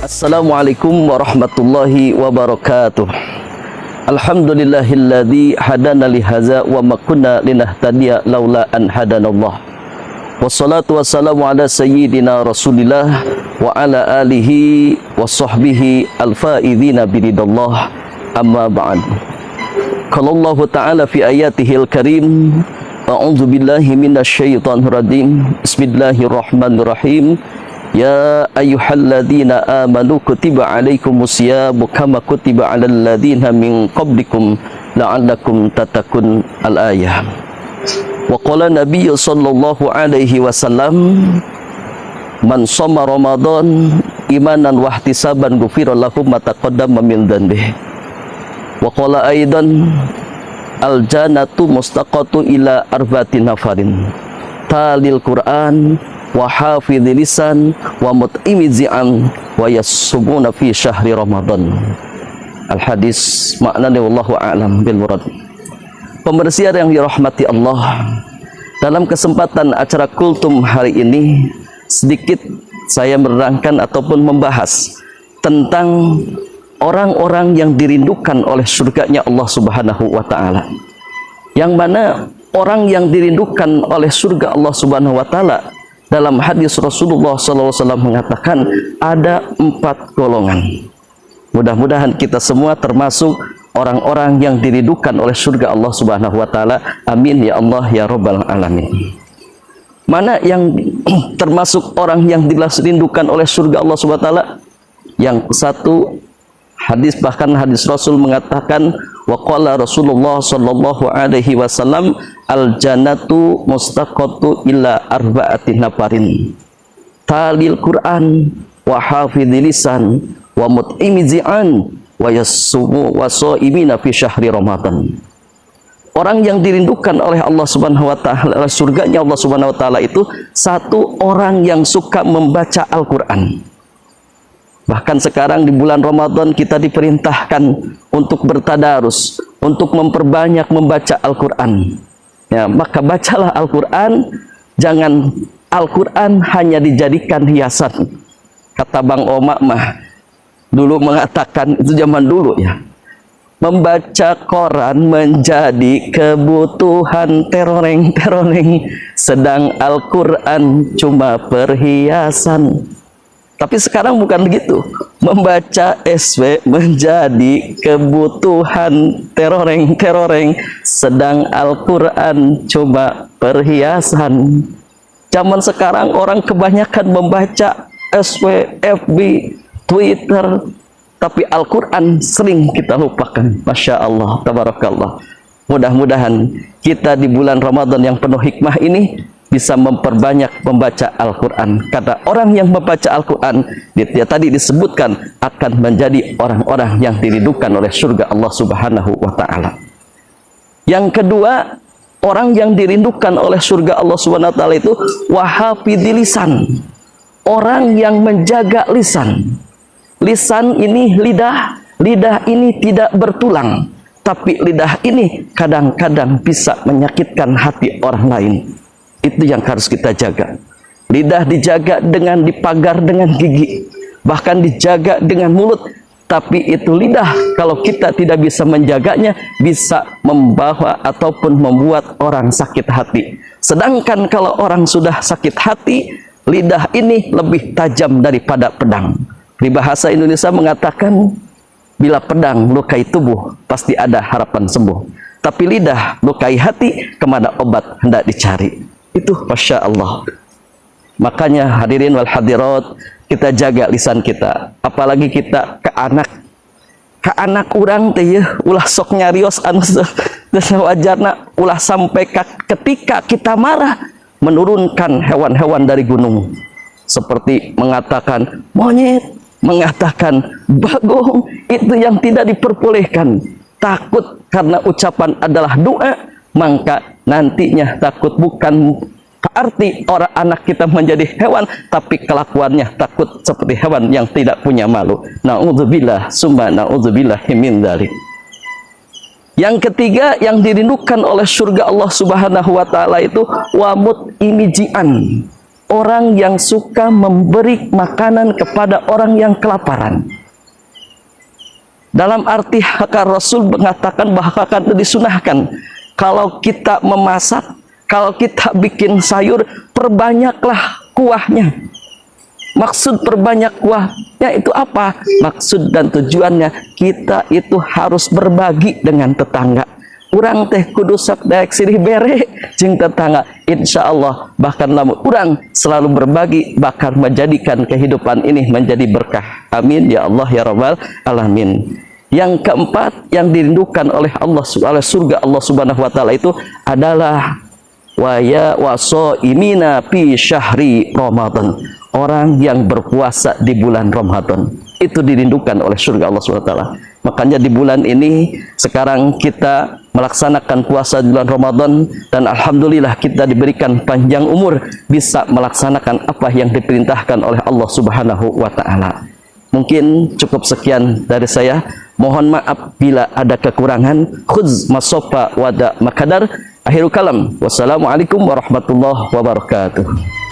Assalamualaikum warahmatullahi wabarakatuh. Alhamdulillahilladzi hadana lihaza wa ma kunna linahtadiya laula an hadanallah. Wassalatu wassalamu ala sayyidina Rasulillah wa ala alihi wa sahbihi al-faidhina biridallah, amma ba'd. Qala Allah Ta'ala fi ayatihil karim, a'udzu billahi minasyaitonir rajim. Bismillahirrahmanirrahim. Ya ayyuhalladzina amanu kutiba alaikumus syamu kama kutiba alal ladzina min qablikum la'allakum tattaqun. Al-ayah. Wa qala Nabi sallallahu alaihi wasallam, man shoma Ramadan imanan wa ihtisaban ghufira lahu ma taqaddama min dhanbihi. Wa qala aidan, al jannatu mustaqatu ila arba'ati nafarin talil Qur'an wa hafidhil lisan wa mut'imi zi'an wa yassumuna fi syahri Ramadan. Al hadis maknanya wallahu a'lam bil murad. Pemirsa yang dirahmati Allah, dalam kesempatan acara Kultum hari ini sedikit saya menerangkan ataupun membahas tentang orang-orang yang dirindukan oleh surganya Allah Subhanahu wa taala. Yang mana orang yang dirindukan oleh surga Allah Subhanahu wa taala, dalam hadis Rasulullah SAW mengatakan ada 4 golongan. Mudah-mudahan kita semua termasuk orang-orang yang dirindukan oleh surga Allah Subhanahu wa taala. Amin ya Allah ya rabbal alamin. Mana yang termasuk orang yang dirindukan oleh surga Allah Subhanahu wa taala? Yang satu, hadis, bahkan hadis Rasul mengatakan, wa qala Rasulullah sallallahu alaihi wasallam, al jannatu mustaqatu illa arba'ati nafarin talil Qur'an wa hafidhil lisan wa mut'imi zi'an wa yassumu wa shaimina fi syahri Ramadan. Orang yang dirindukan oleh Allah Subhanahu wa taala, surganya Allah Subhanahu wa taala itu satu orang yang suka membaca Al-Qur'an. Bahkan sekarang di bulan Ramadan kita diperintahkan untuk bertadarus, untuk memperbanyak membaca Al-Quran. Ya, maka bacalah Al-Quran, jangan Al-Quran hanya dijadikan hiasan. Kata Bang Oma mah dulu mengatakan, itu zaman dulu ya, membaca Quran menjadi kebutuhan teroreng-teroreng, sedang Al-Quran cuma perhiasan. Tapi sekarang bukan begitu. Membaca SW menjadi kebutuhan teroreng-teroreng, sedang Al-Quran cuma perhiasan. Zaman sekarang orang kebanyakan membaca SW, FB, Twitter, tapi Al-Quran sering kita lupakan. Masya Allah, tabarakallah. Mudah-mudahan kita di bulan Ramadan yang penuh hikmah ini bisa memperbanyak membaca Al-Quran. Karena orang yang membaca Al-Quran, tadi disebutkan, akan menjadi orang-orang yang dirindukan oleh surga Allah Subhanahu wa ta'ala. Yang kedua, orang yang dirindukan oleh surga Allah Subhanahu wa ta'ala itu wahafidhil lisan, orang yang menjaga lisan. Lisan ini lidah, lidah ini tidak bertulang, tapi lidah ini kadang-kadang bisa menyakitkan hati orang lain. Itu yang harus kita jaga. Lidah dijaga dengan dipagar dengan gigi, bahkan dijaga dengan mulut. Tapi itu lidah, kalau kita tidak bisa menjaganya, bisa membawa ataupun membuat orang sakit hati. Sedangkan kalau orang sudah sakit hati, lidah ini lebih tajam daripada pedang. Di bahasa Indonesia mengatakan, bila pedang lukai tubuh, pasti ada harapan sembuh. Tapi lidah lukai hati, kemana obat hendak dicari. Itu Masya Allah. Makanya hadirin wal hadirat, kita jaga lisan kita. Apalagi kita ke anak orang teh ya, ulah sok nyarios anu wajarna, ulah sampai ketika kita marah menurunkan hewan-hewan dari gunung, seperti mengatakan monyet, mengatakan bagong. Itu yang tidak diperbolehkan. Takut karena ucapan adalah doa, maka nantinya takut bukan arti orang anak kita menjadi hewan, tapi kelakuannya takut seperti hewan yang tidak punya malu. Na'udzubillah summa na'udzubillah min dzalik. Yang ketiga yang dirindukan oleh surga Allah Subhanahu wa taala itu wamut imijian, orang yang suka memberi makanan kepada orang yang kelaparan. Dalam arti Rasul mengatakan bahwa itu disunahkan. Kalau kita memasak, kalau kita bikin sayur, perbanyaklah kuahnya. Maksud perbanyak kuahnya itu apa? Maksud dan tujuannya kita itu harus berbagi dengan tetangga. Urang teh kudu sok daek sirih bere jeung tetangga. Insya Allah bahkan lamun urang selalu berbagi bakal menjadikan kehidupan ini menjadi berkah. Amin ya Allah ya Rabbal alamin. Yang keempat yang dirindukan oleh Allah, oleh surga Allah Subhanahu wa taala itu adalah wasoimina fi syahri Ramadan. Orang yang berpuasa di bulan Ramadan itu dirindukan oleh surga Allah SWT. Makanya di bulan ini sekarang kita melaksanakan puasa di bulan Ramadan, dan alhamdulillah kita diberikan panjang umur bisa melaksanakan apa yang diperintahkan oleh Allah Subhanahu wa taala. Mungkin cukup sekian dari saya. Mohon maaf bila ada kekurangan. Khudz masofa wada makadar. Akhirul kalam. Wassalamualaikum warahmatullahi wabarakatuh.